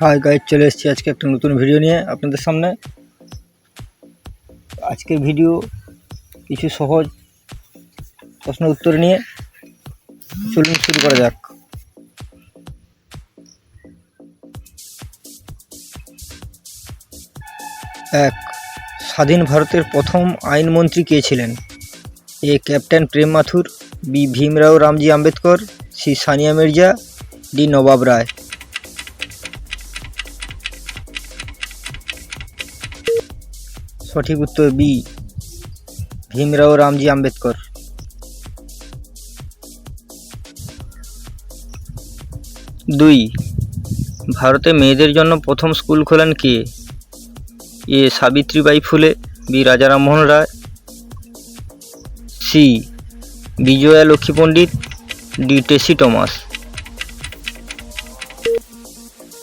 Hi guys, চলে এসেছি আজকে একটা নতুন ভিডিও নিয়ে আপনাদের সামনে। আজকের ভিডিও কিছু সহজ প্রশ্ন উত্তর নিয়ে। চলুন শুরু করা যাক। এক, স্বাধীন ভারতের প্রথম আইনমন্ত্রী কে ছিলেন? A captain Prem Mathur, B Bhimrao Ramji Ambedkar, C Sania Mirza, D Nawab Rai. সঠিক উত্তর বি ভীমরাও রামজি আম্বেদকর। 2, ভারতে মেয়েদের জন্য প্রথম স্কুল খোলেন কে? এ সাবিত্রীবাই ফুলে, বি রাজা রামমোহন রায়, সি বিজয়া লক্ষ্মী পণ্ডিত, ডি টেসি টমাস।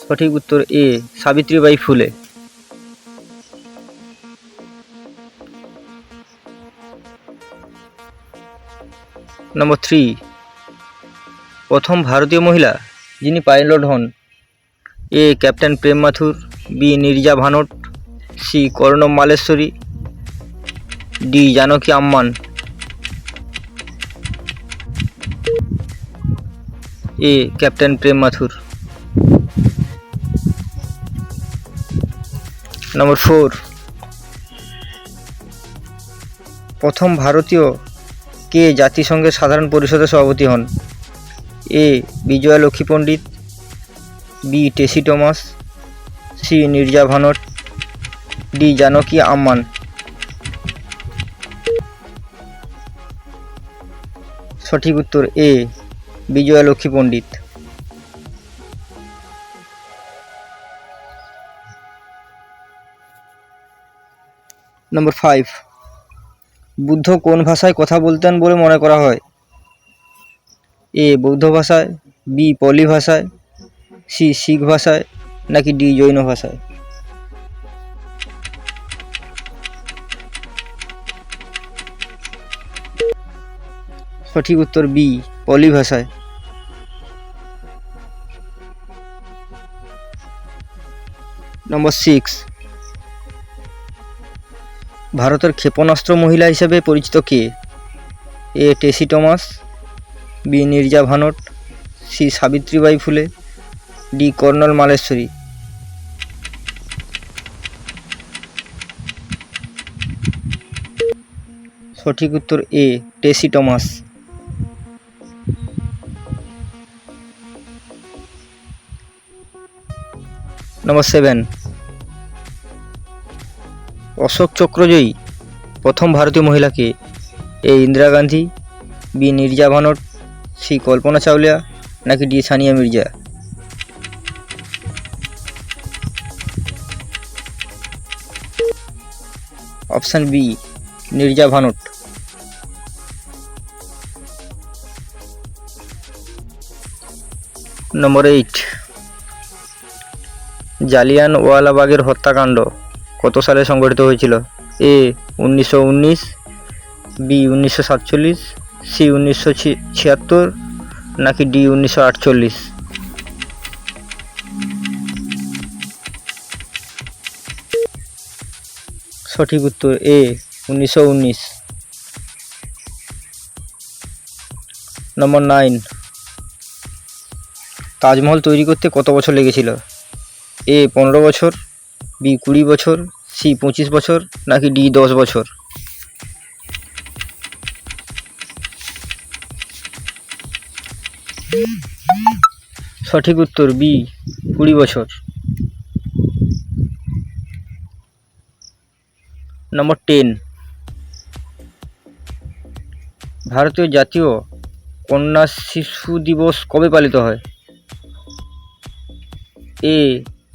সঠিক উত্তর এ সাবিত্রীবাই ফুলে। নম্বর 3, প্রথম ভারতীয় মহিলা যিনি পাইলট হন? A captain Prem Mathur, B Neerja Bhanot, C Karnam Malleswari, D Janaki Amman. A captain Prem Mathur. Number 4, প্রথম ভারতীয় কে জাতিসংঘের সাধারণ পরিষদের সভাপতি হন? A Vijaya Lakshmi Pandit, B Tessy Thomas, C Neerja Bhanot, D Janaki Amman. সঠিক উত্তর এ বিজয়া লক্ষ্মী পণ্ডিত। নম্বর 5, বুদ্ধ কোন ভাষায় কথা বলতেন বলে মনে করা হয়? এ বৌদ্ধ ভাষায়, বি পলি ভাষায়, সি শিখ ভাষায়, নাকি ডি জৈন ভাষায়? সঠিক উত্তর বি পলি ভাষায়। নম্বর 6, ভারতের ক্ষেপণাস্ত্র মহিলা হিসেবে পরিচিত কে? A Tessy Thomas, B Neerja Bhanot, C Savitribai Phule, D colonel Malleswari. সঠিক উত্তর এ টেসি টমাস। নম্বর 7, অশোক চক্রজয়ী প্রথম ভারতীয় মহিলা কে? A Indira Gandhi, B Neerja Bhanot, C Kalpana Chawla, নাকি D Sania Mirza? Option B Neerja Bhanot. Number 8, জালিয়ানওয়ালাবাগের হত্যাকাণ্ড কত সালে সংঘটিত হয়েছিল? এ 1919, বি 1947, সি 1976, নাকি ডি 1948? সঠিক উত্তর এ 1919। নম্বর 9, তাজমহল তৈরি করতে কত বছর লেগেছিল? এ 15 বছর, বি 20 বছর, সি 25 বছর, নাকি ডি 10 বছর? সঠিক উত্তর বি 20 বছর। নম্বর 10, ভারতীয় জাতীয় কন্যা শিশু দিবস কবে পালিত হয়? এ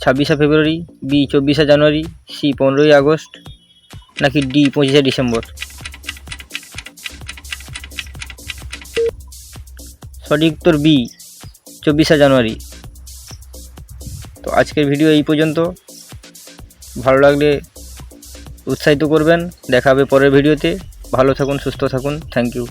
26শে ফেব্রুয়ারি, বি 24শে জানুয়ারি, সি 15ই আগস্ট, নাকি ডি 25শে ডিসেম্বর? সঠিক উত্তর বি 24শে জানুয়ারি। তো আজকের ভিডিও এই পর্যন্ত। ভালো লাগলে উৎসাহিত করবেন। দেখা হবে পরের ভিডিওতে। ভালো থাকুন, সুস্থ থাকুন। Thank you.